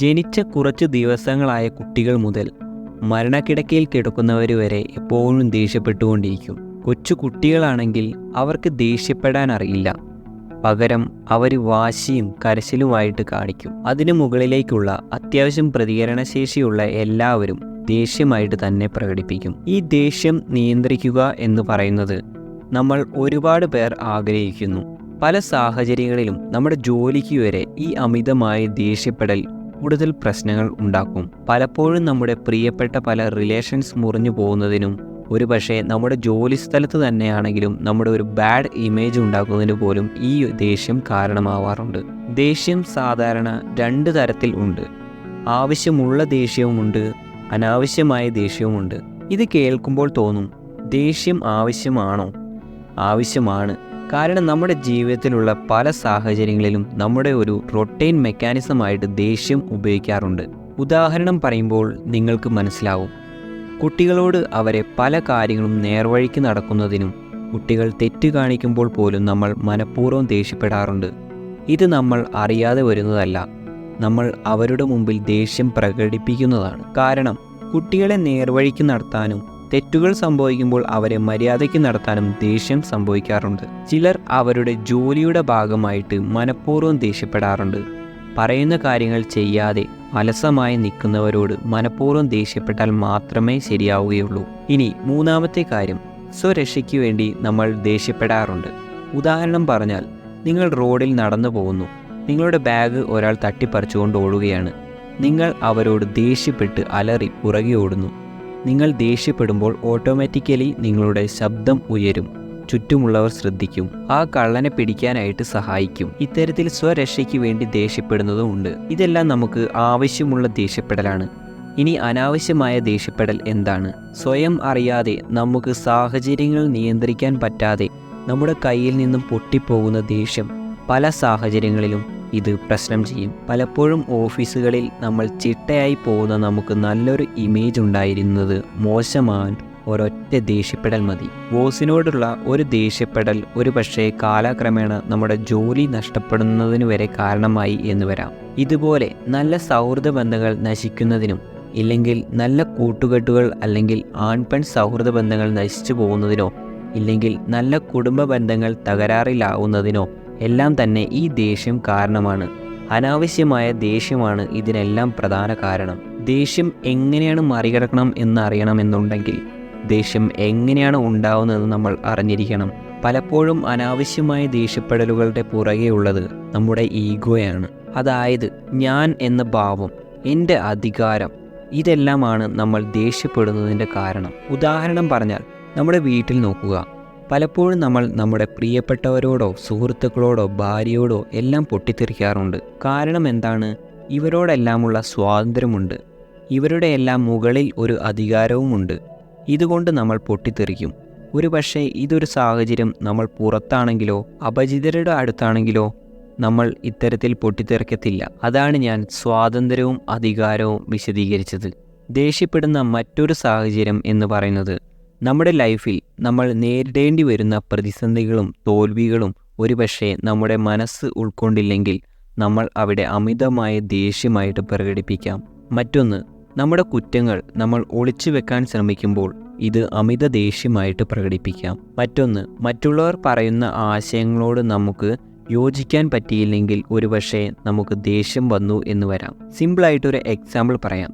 ജനിച്ച കുറച്ചു ദിവസങ്ങളായ കുട്ടികൾ മുതൽ മരണക്കിടക്കയിൽ കിടക്കുന്നവർ വരെ എപ്പോഴും ദേഷ്യപ്പെട്ടുകൊണ്ടിരിക്കും. കൊച്ചു കുട്ടികളാണെങ്കിൽ അവർക്ക് ദേഷ്യപ്പെടാൻ അറിയില്ല. പകരം അവർ വാശിയും കരച്ചിലുമായിട്ട് കാണിക്കും. അതിനു മുകളിലേക്കുള്ള അത്യാവശ്യം പ്രതികരണശേഷിയുള്ള എല്ലാവരും ദേഷ്യമായിട്ട് തന്നെ പ്രകടിപ്പിക്കും. ഈ ദേഷ്യം നിയന്ത്രിക്കുക എന്ന് പറയുന്നത് നമ്മൾ ഒരുപാട് പേർ ആഗ്രഹിക്കുന്നു. പല സാഹചര്യങ്ങളിലും നമ്മുടെ ജോലിക്ക് വരെ ഈ അമിതമായ ദേഷ്യപ്പെടൽ കൂടുതൽ പ്രശ്നങ്ങൾ ഉണ്ടാക്കും. പലപ്പോഴും നമ്മുടെ പ്രിയപ്പെട്ട പല റിലേഷൻസ് മുറിഞ്ഞു പോകുന്നതിനും ഒരുപക്ഷെ നമ്മുടെ ജോലി സ്ഥലത്ത് തന്നെയാണെങ്കിലും നമ്മുടെ ഒരു ബാഡ് ഇമേജ് ഉണ്ടാക്കുന്നതിന് പോലും ഈ ദേഷ്യം കാരണമാവാറുണ്ട്. ദേഷ്യം സാധാരണ 2 തരത്തിൽ ഉണ്ട്. ആവശ്യമുള്ള ദേഷ്യവുമുണ്ട്, അനാവശ്യമായ ദേഷ്യവുമുണ്ട്. ഇത് കേൾക്കുമ്പോൾ തോന്നും, ദേഷ്യം ആവശ്യമാണോ? ആവശ്യമാണ്. കാരണം നമ്മുടെ ജീവിതത്തിലുള്ള പല സാഹചര്യങ്ങളിലും നമ്മുടെ ഒരു റൊട്ടൈൻ മെക്കാനിസമായിട്ട് ദേഷ്യം ഉപയോഗിക്കാറുണ്ട്. ഉദാഹരണം പറയുമ്പോൾ നിങ്ങൾക്ക് മനസ്സിലാവും. കുട്ടികളോട് അവരെ പല കാര്യങ്ങളും നേർവഴിക്ക് നടക്കുന്നതിനും കുട്ടികൾ തെറ്റ് കാണിക്കുമ്പോൾ പോലും നമ്മൾ മനഃപൂർവ്വം ദേഷ്യപ്പെടാറുണ്ട്. ഇത് നമ്മൾ അറിയാതെ വരുന്നതല്ല, നമ്മൾ അവരുടെ മുമ്പിൽ ദേഷ്യം പ്രകടിപ്പിക്കുന്നതാണ്. കാരണം കുട്ടികളെ നേർവഴിക്ക് നടത്താനും തെറ്റുകൾ സംഭവിക്കുമ്പോൾ അവരെ മര്യാദയ്ക്ക് നടത്താനും ദേഷ്യം സംഭവിക്കാറുണ്ട്. ചിലർ അവരുടെ ജോലിയുടെ ഭാഗമായിട്ട് മനഃപൂർവ്വം ദേഷ്യപ്പെടാറുണ്ട്. പറയുന്ന കാര്യങ്ങൾ ചെയ്യാതെ അലസമായി നിൽക്കുന്നവരോട് മനഃപൂർവ്വം ദേഷ്യപ്പെട്ടാൽ മാത്രമേ ശരിയാവുകയുള്ളൂ. ഇനി 3ാമത്തെ കാര്യം, സ്വരക്ഷയ്ക്ക് വേണ്ടി നമ്മൾ ദേഷ്യപ്പെടാറുണ്ട്. ഉദാഹരണം പറഞ്ഞാൽ, നിങ്ങൾ റോഡിൽ നടന്നു പോകുന്നു. നിങ്ങളുടെ ബാഗ് ഒരാൾ തട്ടിപ്പറിച്ചുകൊണ്ട് ഓടുകയാണ്. നിങ്ങൾ അവരോട് ദേഷ്യപ്പെട്ട് അലറി പുറകെ ഓടുന്നു. നിങ്ങൾ ദേഷ്യപ്പെടുമ്പോൾ ഓട്ടോമാറ്റിക്കലി നിങ്ങളുടെ ശബ്ദം ഉയരും. ചുറ്റുമുള്ളവർ ശ്രദ്ധിക്കും. ആ കള്ളനെ പിടിക്കാനായിട്ട് സഹായിക്കും. ഇത്തരത്തിൽ സ്വരക്ഷയ്ക്ക് വേണ്ടി ദേഷ്യപ്പെടുന്നതുമുണ്ട്. ഇതെല്ലാം നമുക്ക് ആവശ്യമുള്ള ദേഷ്യപ്പെടലാണ്. ഇനി അനാവശ്യമായ ദേഷ്യപ്പെടൽ എന്താണ്? സ്വയം അറിയാതെ നമുക്ക് സാഹചര്യങ്ങൾ നിയന്ത്രിക്കാൻ പറ്റാതെ നമ്മുടെ കയ്യിൽ നിന്നും പൊട്ടിപ്പോകുന്ന ദേഷ്യം പല സാഹചര്യങ്ങളിലും ഇത് പ്രശ്നം ചെയ്യും. പലപ്പോഴും ഓഫീസുകളിൽ നമ്മൾ ചിട്ടയായി പോകുന്ന നമുക്ക് നല്ലൊരു ഇമേജ് ഉണ്ടായിരുന്നത് മോശമാൻ ഒരൊറ്റ ദേഷ്യപ്പെടൽ മതി. ബോസിനോടുള്ള ഒരു ദേഷ്യപ്പെടൽ ഒരു പക്ഷേ കാലക്രമേണ നമ്മുടെ ജോലി നഷ്ടപ്പെടുന്നതിന് വരെ കാരണമായി എന്ന് വരാം. ഇതുപോലെ നല്ല സൗഹൃദ ബന്ധങ്ങൾ നശിക്കുന്നതിനും ഇല്ലെങ്കിൽ നല്ല കൂട്ടുകെട്ടുകൾ അല്ലെങ്കിൽ ആൺപെൺ സൗഹൃദ ബന്ധങ്ങൾ നശിച്ചു പോകുന്നതിനോ ഇല്ലെങ്കിൽ നല്ല കുടുംബ ബന്ധങ്ങൾ തകരാറിലാവുന്നതിനോ എല്ലാം തന്നെ ഈ ദേഷ്യം കാരണമാണ്. അനാവശ്യമായ ദേഷ്യമാണ് ഇതിനെല്ലാം പ്രധാന കാരണം. ദേഷ്യം എങ്ങനെയാണ് മറികടക്കണം എന്നറിയണമെന്നുണ്ടെങ്കിൽ ദേഷ്യം എങ്ങനെയാണ് ഉണ്ടാവുന്നതെന്ന് നമ്മൾ അറിഞ്ഞിരിക്കണം. പലപ്പോഴും അനാവശ്യമായ ദേഷ്യപ്പെടലുകളുടെ പുറകെയുള്ളത് നമ്മുടെ ഈഗോയാണ്. അതായത് ഞാൻ എന്ന ഭാവം, എൻ്റെ അധികാരം, ഇതെല്ലാമാണ് നമ്മൾ ദേഷ്യപ്പെടുന്നതിൻ്റെ കാരണം. ഉദാഹരണം പറഞ്ഞാൽ നമ്മുടെ വീട്ടിൽ നോക്കുക. പലപ്പോഴും നമ്മൾ നമ്മുടെ പ്രിയപ്പെട്ടവരോടോ സുഹൃത്തുക്കളോടോ ഭാര്യയോടോ എല്ലാം പൊട്ടിത്തെറിക്കാറുണ്ട്. കാരണം എന്താണ്? ഇവരോടെല്ലാമുള്ള സ്വാതന്ത്ര്യമുണ്ട്. ഇവരുടെ എല്ലാം മുകളിൽ ഒരു അധികാരവുമുണ്ട്. ഇതുകൊണ്ട് നമ്മൾ പൊട്ടിത്തെറിക്കും. ഒരു പക്ഷേ ഇതൊരു സാഹചര്യം നമ്മൾ പുറത്താണെങ്കിലോ അപരിചിതരുടെ അടുത്താണെങ്കിലോ നമ്മൾ ഇത്തരത്തിൽ പൊട്ടിത്തെറിക്കത്തില്ല. അതാണ് ഞാൻ സ്വാതന്ത്ര്യവും അധികാരവും വിശദീകരിച്ചത്. ദേഷ്യപ്പെടുന്ന മറ്റൊരു സാഹചര്യം എന്ന് പറയുന്നത് നമ്മുടെ ലൈഫിൽ നമ്മൾ നേരിടേണ്ടി വരുന്ന പ്രതിസന്ധികളും തോൽവികളും ഒരുപക്ഷെ നമ്മുടെ മനസ്സ് ഉൾക്കൊണ്ടില്ലെങ്കിൽ നമ്മൾ അവിടെ അമിതമായ ദേഷ്യമായിട്ട് പ്രകടിപ്പിക്കാം. മറ്റൊന്ന്, നമ്മുടെ കുറ്റങ്ങൾ നമ്മൾ ഒളിച്ചു വെക്കാൻ ശ്രമിക്കുമ്പോൾ ഇത് അമിത ദേഷ്യമായിട്ട് പ്രകടിപ്പിക്കാം. മറ്റൊന്ന്, മറ്റുള്ളവർ പറയുന്ന ആശയങ്ങളോട് നമുക്ക് യോജിക്കാൻ പറ്റിയില്ലെങ്കിൽ ഒരുപക്ഷെ നമുക്ക് ദേഷ്യം വന്നു എന്ന് വരാം. സിമ്പിളായിട്ടൊരു എക്സാമ്പിൾ പറയാം.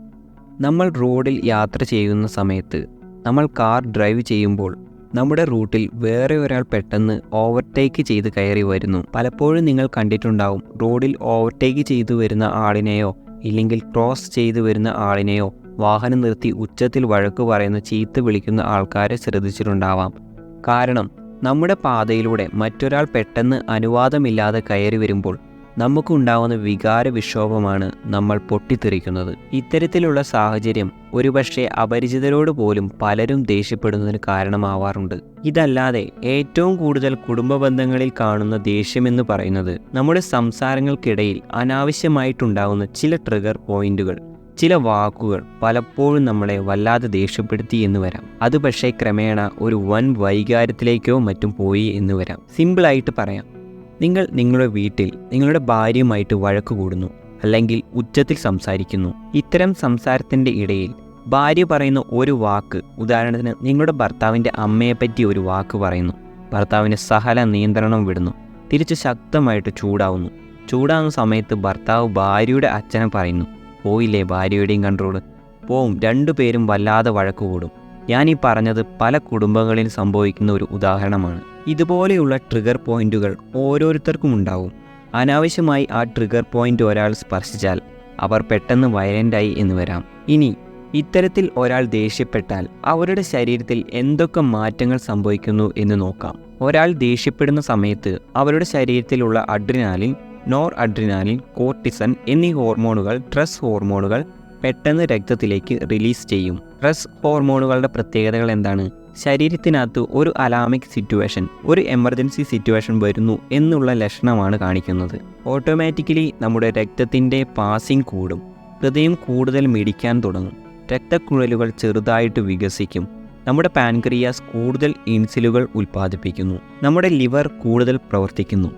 നമ്മൾ റോഡിൽ യാത്ര ചെയ്യുന്ന സമയത്ത് നമ്മൾ കാർ ഡ്രൈവ് ചെയ്യുമ്പോൾ നമ്മുടെ റൂട്ടിൽ വേറെ ഒരാൾ പെട്ടെന്ന് ഓവർടേക്ക് ചെയ്ത് കയറി വരുന്നു. പലപ്പോഴും നിങ്ങൾ കണ്ടിട്ടുണ്ടാവും, റോഡിൽ ഓവർടേക്ക് ചെയ്തു വരുന്ന ആളിനെയോ ഇല്ലെങ്കിൽ ക്രോസ് ചെയ്തു വരുന്ന ആളിനെയോ വാഹനം നിർത്തി ഉച്ചത്തിൽ വഴക്ക് പറയുന്ന ചീത്ത വിളിക്കുന്ന ആൾക്കാരെ ശ്രദ്ധിച്ചിട്ടുണ്ടാവാം. കാരണം നമ്മുടെ പാതയിലൂടെ മറ്റൊരാൾ പെട്ടെന്ന് അനുവാദമില്ലാതെ കയറി വരുമ്പോൾ നമുക്കുണ്ടാവുന്ന വികാര വിക്ഷോഭമാണ് നമ്മൾ പൊട്ടിത്തെറിക്കുന്നത്. ഇത്തരത്തിലുള്ള സാഹചര്യം ഒരുപക്ഷെ അപരിചിതരോട് പോലും പലരും ദേഷ്യപ്പെടുന്നതിന് കാരണമാവാറുണ്ട്. ഇതല്ലാതെ ഏറ്റവും കൂടുതൽ കുടുംബ ബന്ധങ്ങളിൽ കാണുന്ന ദേഷ്യമെന്ന് പറയുന്നത് നമ്മുടെ സംസാരങ്ങൾക്കിടയിൽ അനാവശ്യമായിട്ടുണ്ടാകുന്ന ചില ട്രിഗർ പോയിന്റുകൾ, ചില വാക്കുകൾ പലപ്പോഴും നമ്മളെ വല്ലാതെ ദേഷ്യപ്പെടുത്തി എന്ന് വരാം. അത് പക്ഷേ ക്രമേണ ഒരു വൻ വൈകാര്യത്തിലേക്കോ മറ്റും പോയി എന്ന് വരാം. സിമ്പിളായിട്ട് പറയാം, നിങ്ങൾ നിങ്ങളുടെ വീട്ടിൽ നിങ്ങളുടെ ഭാര്യയുമായിട്ട് വഴക്ക് കൂടുന്നു. അല്ലെങ്കിൽ ഉച്ചത്തിൽ സംസാരിക്കുന്നു. ഇത്തരം സംസാരത്തിൻ്റെ ഇടയിൽ ഭാര്യ പറയുന്ന ഒരു വാക്ക്, ഉദാഹരണത്തിന് നിങ്ങളുടെ ഭർത്താവിൻ്റെ അമ്മയെപ്പറ്റി ഒരു വാക്ക് പറയുന്നു, ഭർത്താവിന് സകല നിയന്ത്രണം വിടുന്നു, തിരിച്ച് ശക്തമായിട്ട് ചൂടാവുന്ന സമയത്ത് ഭർത്താവ് ഭാര്യയുടെ അച്ഛനെ പറയുന്നു, പോയില്ലേ ഭാര്യയുടെയും കൺട്രോള്, പോവും, രണ്ടുപേരും വല്ലാതെ വഴക്ക് കൂടും. ഞാൻ ഈ പറഞ്ഞത് പല കുടുംബങ്ങളിൽ സംഭവിക്കുന്ന ഒരു ഉദാഹരണമാണ്. ഇതുപോലെയുള്ള ട്രിഗർ പോയിന്റുകൾ ഓരോരുത്തർക്കും ഉണ്ടാവും. അനാവശ്യമായി ആ ട്രിഗർ പോയിന്റ് ഒരാൾ സ്പർശിച്ചാൽ അവർ പെട്ടെന്ന് വയലൻ്റായി എന്ന് വരാം. ഇനി ഇത്തരത്തിൽ ഒരാൾ ദേഷ്യപ്പെട്ടാൽ അവരുടെ ശരീരത്തിൽ എന്തൊക്കെ മാറ്റങ്ങൾ സംഭവിക്കുന്നു എന്ന് നോക്കാം. ഒരാൾ ദേഷ്യപ്പെടുന്ന സമയത്ത് അവരുടെ ശരീരത്തിലുള്ള അഡ്രിനാലിൻ, നോർ അഡ്രിനാലിൻ, കോർട്ടിസൺ എന്നീ ഹോർമോണുകൾ, സ്ട്രെസ് ഹോർമോണുകൾ പെട്ടെന്ന് രക്തത്തിലേക്ക് റിലീസ് ചെയ്യും. സ്ട്രെസ് ഹോർമോണുകളുടെ പ്രത്യേകതകൾ എന്താണ്? ശരീരത്തിനകത്ത് ഒരു അലാമിക് സിറ്റുവേഷൻ, ഒരു എമർജൻസി സിറ്റുവേഷൻ വരുന്നു എന്നുള്ള ലക്ഷണമാണ് കാണിക്കുന്നത്. ഓട്ടോമാറ്റിക്കലി നമ്മുടെ രക്തത്തിൻ്റെ പാസിംഗ് കൂടും, ഹൃദയം കൂടുതൽ മിടിക്കാൻ തുടങ്ങും, രക്തക്കുഴലുകൾ ചെറുതായിട്ട് വികസിക്കും, നമ്മുടെ പാൻക്രിയാസ് കൂടുതൽ ഇൻസുലിനുകൾ ഉൽപ്പാദിപ്പിക്കുന്നു, നമ്മുടെ ലിവർ കൂടുതൽ പ്രവർത്തിക്കുന്നു.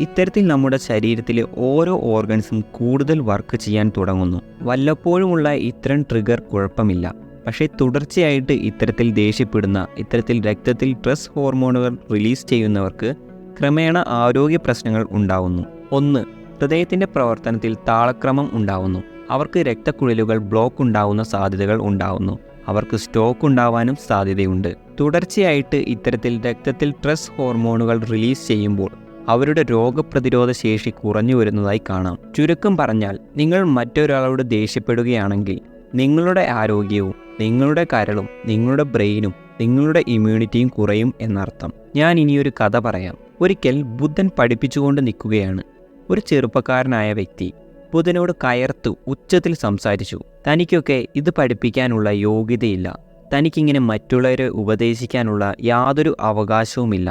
ഇത്തരത്തിൽ നമ്മുടെ ശരീരത്തിലെ ഓരോ ഓർഗൻസും കൂടുതൽ വർക്ക് ചെയ്യാൻ തുടങ്ങുന്നു. വല്ലപ്പോഴുമുള്ള ഇത്തരം ട്രിഗർ കുഴപ്പമില്ല. പക്ഷേ തുടർച്ചയായിട്ട് ഇത്തരത്തിൽ ദേഷ്യപ്പെടുന്ന, ഇത്തരത്തിൽ രക്തത്തിൽ സ്ട്രെസ് ഹോർമോണുകൾ റിലീസ് ചെയ്യുന്നവർക്ക് ക്രമേണ ആരോഗ്യ പ്രശ്നങ്ങൾ ഉണ്ടാവുന്നു. 1. ഹൃദയത്തിൻ്റെ പ്രവർത്തനത്തിൽ താളക്രമം ഉണ്ടാവുന്നു. അവർക്ക് രക്തക്കുഴലുകൾ ബ്ലോക്ക് ഉണ്ടാവുന്ന സാധ്യതകൾ ഉണ്ടാവുന്നു. അവർക്ക് സ്ട്രോക്ക് ഉണ്ടാവാനും സാധ്യതയുണ്ട്. തുടർച്ചയായിട്ട് ഇത്തരത്തിൽ രക്തത്തിൽ സ്ട്രെസ് ഹോർമോണുകൾ റിലീസ് ചെയ്യുമ്പോൾ അവരുടെ രോഗപ്രതിരോധ ശേഷി കുറഞ്ഞു വരുന്നതായി കാണാം. ചുരുക്കം പറഞ്ഞാൽ, നിങ്ങൾ മറ്റൊരാളോട് ദേഷ്യപ്പെടുകയാണെങ്കിൽ നിങ്ങളുടെ ആരോഗ്യവും നിങ്ങളുടെ കരളും നിങ്ങളുടെ ബ്രെയിനും നിങ്ങളുടെ ഇമ്മ്യൂണിറ്റിയും കുറയും എന്നർത്ഥം. ഞാൻ ഇനിയൊരു കഥ പറയാം. ഒരിക്കൽ ബുദ്ധൻ പഠിപ്പിച്ചുകൊണ്ട് നിൽക്കുകയാണ്. ഒരു ചെറുപ്പക്കാരനായ വ്യക്തി ബുദ്ധനോട് കയർത്തു ഉച്ചത്തിൽ സംസാരിച്ചു. തനിക്കൊക്കെ ഇത് പഠിപ്പിക്കാനുള്ള യോഗ്യതയില്ല, തനിക്കിങ്ങനെ മറ്റുള്ളവരെ ഉപദേശിക്കാനുള്ള യാതൊരു അവകാശവുമില്ല,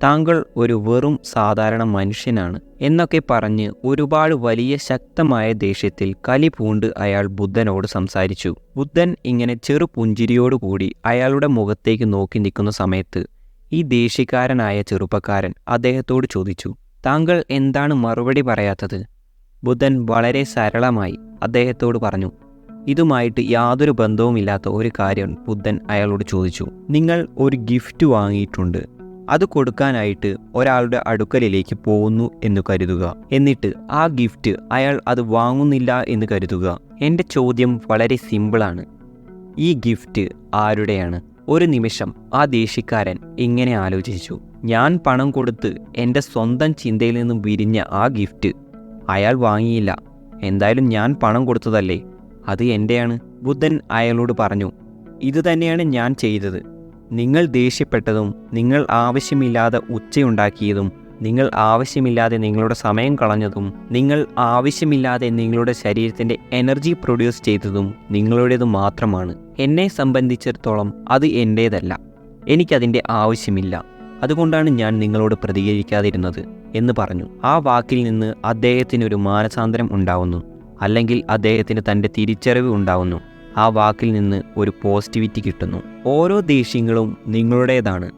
താങ്കൾ ഒരു വെറും സാധാരണ മനുഷ്യനാണ് എന്നൊക്കെ പറഞ്ഞ് ഒരുപാട് വലിയ ശക്തമായ ദേഷ്യത്തിൽ കലി പൂണ്ട് അയാൾ ബുദ്ധനോട് സംസാരിച്ചു. ബുദ്ധൻ ഇങ്ങനെ ചെറു പുഞ്ചിരിയോടുകൂടി അയാളുടെ മുഖത്തേക്ക് നോക്കി നിൽക്കുന്ന സമയത്ത് ഈ ദേഷ്യക്കാരനായ ചെറുപ്പക്കാരൻ അദ്ദേഹത്തോട് ചോദിച്ചു, താങ്കൾ എന്താണ് മറുപടി പറയാത്തത്? ബുദ്ധൻ വളരെ സരളമായി അദ്ദേഹത്തോട് പറഞ്ഞു. ഇതുമായിട്ട് യാതൊരു ബന്ധവുമില്ലാത്ത ഒരു കാര്യം ബുദ്ധൻ അയാളോട് ചോദിച്ചു. നിങ്ങൾ ഒരു ഗിഫ്റ്റ് വാങ്ങിയിട്ടുണ്ട്, അത് കൊടുക്കാനായിട്ട് ഒരാളുടെ അടുക്കലിലേക്ക് പോകുന്നു എന്ന് കരുതുക. എന്നിട്ട് ആ ഗിഫ്റ്റ് അയാൾ അത് വാങ്ങുന്നില്ല എന്ന് കരുതുക. എൻ്റെ ചോദ്യം വളരെ സിമ്പിളാണ്. ഈ ഗിഫ്റ്റ് ആരുടെയാണ്? ഒരു നിമിഷം ആ ദേഷ്യക്കാരൻ ഇങ്ങനെ ആലോചിച്ചു. ഞാൻ പണം കൊടുത്ത് എൻ്റെ സ്വന്തം ചിന്തയിൽ നിന്നും വിരിഞ്ഞ ആ ഗിഫ്റ്റ് അയാൾ വാങ്ങിയില്ല. എന്തായാലും ഞാൻ പണം കൊടുത്തതല്ലേ, അത് എൻ്റെയാണ്. ബുദ്ധൻ അയാളോട് പറഞ്ഞു, ഇത് തന്നെയാണ് ഞാൻ ചെയ്തത്. നിങ്ങൾ ദേഷ്യപ്പെട്ടതും നിങ്ങൾ ആവശ്യമില്ലാതെ ഉച്ചയുണ്ടാക്കിയതും നിങ്ങൾ ആവശ്യമില്ലാതെ നിങ്ങളുടെ സമയം കളഞ്ഞതും നിങ്ങൾ ആവശ്യമില്ലാതെ നിങ്ങളുടെ ശരീരത്തിൻ്റെ എനർജി പ്രൊഡ്യൂസ് ചെയ്തതും നിങ്ങളുടേത് മാത്രമാണ്. എന്നെ സംബന്ധിച്ചിടത്തോളം അത് എൻ്റേതല്ല, എനിക്കതിൻ്റെ ആവശ്യമില്ല. അതുകൊണ്ടാണ് ഞാൻ നിങ്ങളോട് പ്രതികരിക്കാതിരുന്നത് എന്ന് പറഞ്ഞു. ആ വാക്കിൽ നിന്ന് അദ്ദേഹത്തിനൊരു മാനസാന്തരം ഉണ്ടാവുന്നു, അല്ലെങ്കിൽ അദ്ദേഹത്തിന് തൻ്റെ തിരിച്ചറിവ് ഉണ്ടാവുന്നു. ആ വാക്കിൽ നിന്ന് ഒരു പോസിറ്റിവിറ്റി കിട്ടുന്നു. ഓരോ ദേഷ്യങ്ങളും നിങ്ങളുടേതാണ്.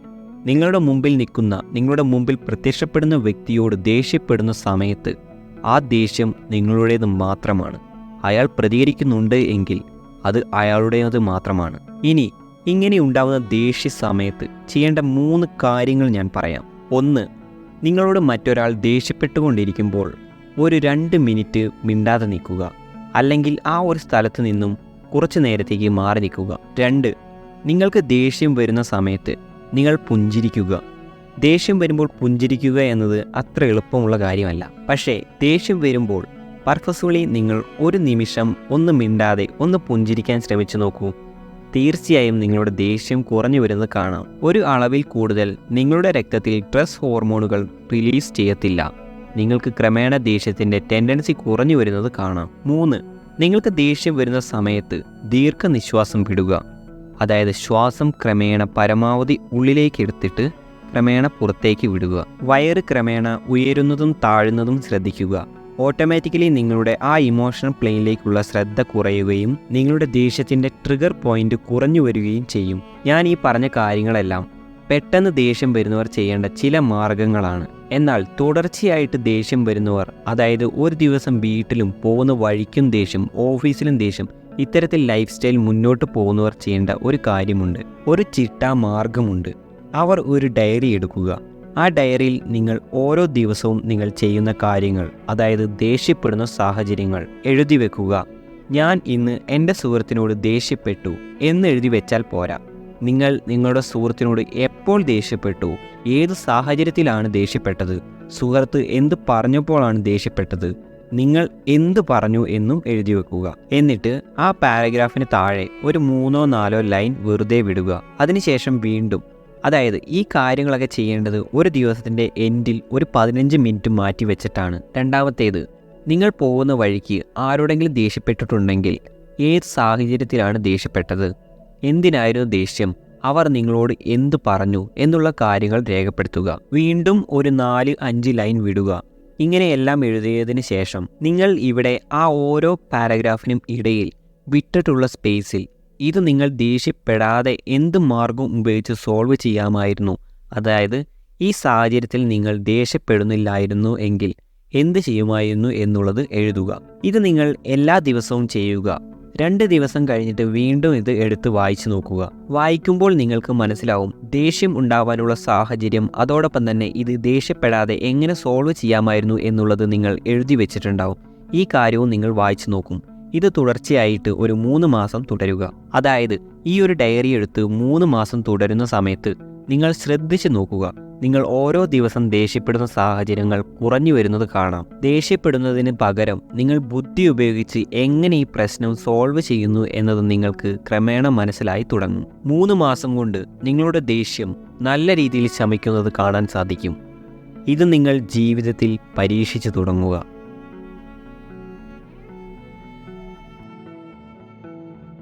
നിങ്ങളുടെ മുമ്പിൽ നിൽക്കുന്ന, നിങ്ങളുടെ മുമ്പിൽ പ്രത്യക്ഷപ്പെടുന്ന വ്യക്തിയോട് ദേഷ്യപ്പെടുന്ന സമയത്ത് ആ ദേഷ്യം നിങ്ങളുടേത് മാത്രമാണ്. അയാൾ പ്രതികരിക്കുന്നുണ്ട് എങ്കിൽ അത് അയാളുടേത് മാത്രമാണ്. ഇനി ഇങ്ങനെ ഉണ്ടാകുന്ന ദേഷ്യ സമയത്ത് ചെയ്യേണ്ട 3 കാര്യങ്ങൾ ഞാൻ പറയാം. 1. നിങ്ങളോട് മറ്റൊരാൾ ദേഷ്യപ്പെട്ടുകൊണ്ടിരിക്കുമ്പോൾ ഒരു 2 മിനിറ്റ് മിണ്ടാതെ നിൽക്കുക, അല്ലെങ്കിൽ ആ ഒരു സ്ഥലത്ത് നിന്നും കുറച്ച് നേരത്തേക്ക് മാറി നിൽക്കുക. 2. നിങ്ങൾക്ക് ദേഷ്യം വരുന്ന സമയത്ത് നിങ്ങൾ പുഞ്ചിരിക്കുക. ദേഷ്യം വരുമ്പോൾ പുഞ്ചിരിക്കുക എന്നത് അത്ര എളുപ്പമുള്ള കാര്യമല്ല. പക്ഷേ ദേഷ്യം വരുമ്പോൾ പർപ്പസ്ഫുള്ളി നിങ്ങൾ ഒരു നിമിഷം ഒന്ന് മിണ്ടാതെ ഒന്ന് പുഞ്ചിരിക്കാൻ ശ്രമിച്ചു നോക്കൂ. തീർച്ചയായും നിങ്ങളുടെ ദേഷ്യം കുറഞ്ഞു വരുന്നത് കാണാം. ഒരു അളവിൽ കൂടുതൽ നിങ്ങളുടെ രക്തത്തിൽ സ്ട്രെസ് ഹോർമോണുകൾ റിലീസ് ചെയ്യത്തില്ല. നിങ്ങൾക്ക് ക്രമേണ ദേഷ്യത്തിൻ്റെ ടെൻഡൻസി കുറഞ്ഞു വരുന്നത് കാണാം. 3. നിങ്ങൾക്ക് ദേഷ്യം വരുന്ന സമയത്ത് ദീർഘനിശ്വാസം വിടുക. അതായത് ശ്വാസം ക്രമേണ പരമാവധി ഉള്ളിലേക്ക് എടുത്തിട്ട് ക്രമേണ പുറത്തേക്ക് വിടുക. വയറ് ക്രമേണ ഉയരുന്നതും താഴുന്നതും ശ്രദ്ധിക്കുക. ഓട്ടോമാറ്റിക്കലി നിങ്ങളുടെ ആ ഇമോഷണൽ പ്ലെയിനിലേക്കുള്ള ശ്രദ്ധ കുറയുകയും നിങ്ങളുടെ ദേഷ്യത്തിൻ്റെ ട്രിഗർ പോയിന്റ് കുറഞ്ഞു വരികയും ചെയ്യും. ഞാൻ ഈ പറഞ്ഞ കാര്യങ്ങളെല്ലാം പെട്ടെന്ന് ദേഷ്യം വരുന്നവർ ചെയ്യേണ്ട ചില മാർഗങ്ങളാണ്. എന്നാൽ തുടർച്ചയായിട്ട് ദേഷ്യം വരുന്നവർ, അതായത് ഒരു ദിവസം വീട്ടിലും പോകുന്ന വഴിക്കും ദേഷ്യം, ഓഫീസിലും ദേഷ്യം, ഇത്തരത്തിൽ ലൈഫ് സ്റ്റൈൽ മുന്നോട്ട് പോകുന്നവർ ചെയ്യേണ്ട ഒരു കാര്യമുണ്ട്, ഒരു ചിട്ട മാർഗമുണ്ട്. അവർ ഒരു ഡയറി എടുക്കുക. ആ ഡയറിയിൽ നിങ്ങൾ ഓരോ ദിവസവും നിങ്ങൾ ചെയ്യുന്ന കാര്യങ്ങൾ, അതായത് ദേഷ്യപ്പെടുന്ന സാഹചര്യങ്ങൾ എഴുതി വെക്കുക. ഞാൻ ഇന്ന് എൻ്റെ സുഹൃത്തിനോട് ദേഷ്യപ്പെട്ടു എന്ന് എഴുതി വെച്ചാൽ പോരാ. നിങ്ങൾ നിങ്ങളുടെ സുഹൃത്തിനോട് എപ്പോൾ ദേഷ്യപ്പെട്ടു, ഏത് സാഹചര്യത്തിലാണ് ദേഷ്യപ്പെട്ടത്, സുഹൃത്ത് എന്ത് പറഞ്ഞപ്പോഴാണ് ദേഷ്യപ്പെട്ടത്, നിങ്ങൾ എന്ത് പറഞ്ഞു എന്നും എഴുതി വെക്കുക. എന്നിട്ട് ആ പാരഗ്രാഫിന് താഴെ ഒരു 3-4 ലൈൻ വെറുതെ വിടുക. അതിനുശേഷം വീണ്ടും, അതായത് ഈ കാര്യങ്ങളൊക്കെ ചെയ്യേണ്ടത് ഒരു ദിവസത്തിൻ്റെ എൻഡിൽ ഒരു 15 മിനിറ്റ് മാറ്റി വെച്ചിട്ടാണ്. രണ്ടാമത്തേത്, നിങ്ങൾ പോകുന്ന വഴിക്ക് ആരോടെങ്കിലും ദേഷ്യപ്പെട്ടിട്ടുണ്ടെങ്കിൽ ഏത് സാഹചര്യത്തിലാണ് ദേഷ്യപ്പെട്ടത്, എന്തിനായിരുന്നു ദേഷ്യം, അവർ നിങ്ങളോട് എന്തു പറഞ്ഞു എന്നുള്ള കാര്യങ്ങൾ രേഖപ്പെടുത്തുക. വീണ്ടും ഒരു 4-5 ലൈൻ വിടുക. ഇങ്ങനെയെല്ലാം എഴുതിയതിന് ശേഷം നിങ്ങൾ ഇവിടെ ആ ഓരോ പാരഗ്രാഫിനും ഇടയിൽ വിട്ടിട്ടുള്ള സ്പേസിൽ ഇത് നിങ്ങൾ ദേഷ്യപ്പെടാതെ എന്ത് മാർഗം ഉപയോഗിച്ച് സോൾവ് ചെയ്യാമായിരുന്നു, അതായത് ഈ സാഹചര്യത്തിൽ നിങ്ങൾ ദേഷ്യപ്പെടുന്നില്ലായിരുന്നു എങ്കിൽ എന്ത് ചെയ്യുമായിരുന്നു എന്നുള്ളത് എഴുതുക. ഇത് നിങ്ങൾ എല്ലാ ദിവസവും ചെയ്യുക. 2 ദിവസം കഴിഞ്ഞിട്ട് വീണ്ടും ഇത് എടുത്ത് വായിച്ചു നോക്കുക. വായിക്കുമ്പോൾ നിങ്ങൾക്ക് മനസ്സിലാവും ദേഷ്യം ഉണ്ടാവാനുള്ള സാഹചര്യം, അതോടൊപ്പം തന്നെ ഇത് ദേഷ്യപ്പെടാതെ എങ്ങനെ സോൾവ് ചെയ്യാമായിരുന്നു എന്നുള്ളത് നിങ്ങൾ എഴുതി വെച്ചിട്ടുണ്ടാവും. ഈ കാര്യവും നിങ്ങൾ വായിച്ചു നോക്കും. ഇത് തുടർച്ചയായിട്ട് ഒരു 3 മാസം തുടരുക. അതായത് ഈ ഒരു ഡയറി എടുത്ത് 3 മാസം തുടരുന്ന സമയത്ത് നിങ്ങൾ ശ്രദ്ധിച്ചു നോക്കുക. നിങ്ങൾ ഓരോ ദിവസം ദേഷ്യപ്പെടുന്ന സാഹചര്യങ്ങൾ കുറഞ്ഞു വരുന്നത് കാണാം. ദേഷ്യപ്പെടുന്നതിന് പകരം നിങ്ങൾ ബുദ്ധി ഉപയോഗിച്ച് എങ്ങനെ ഈ പ്രശ്നം സോൾവ് ചെയ്യുന്നു എന്നത് നിങ്ങൾക്ക് ക്രമേണ മനസ്സിലായി തുടങ്ങും. 3 മാസം കൊണ്ട് നിങ്ങളുടെ ദേഷ്യം നല്ല രീതിയിൽ ശമിക്കുന്നത് കാണാൻ സാധിക്കും. ഇത് നിങ്ങൾ ജീവിതത്തിൽ പരീക്ഷിച്ചു തുടങ്ങുക.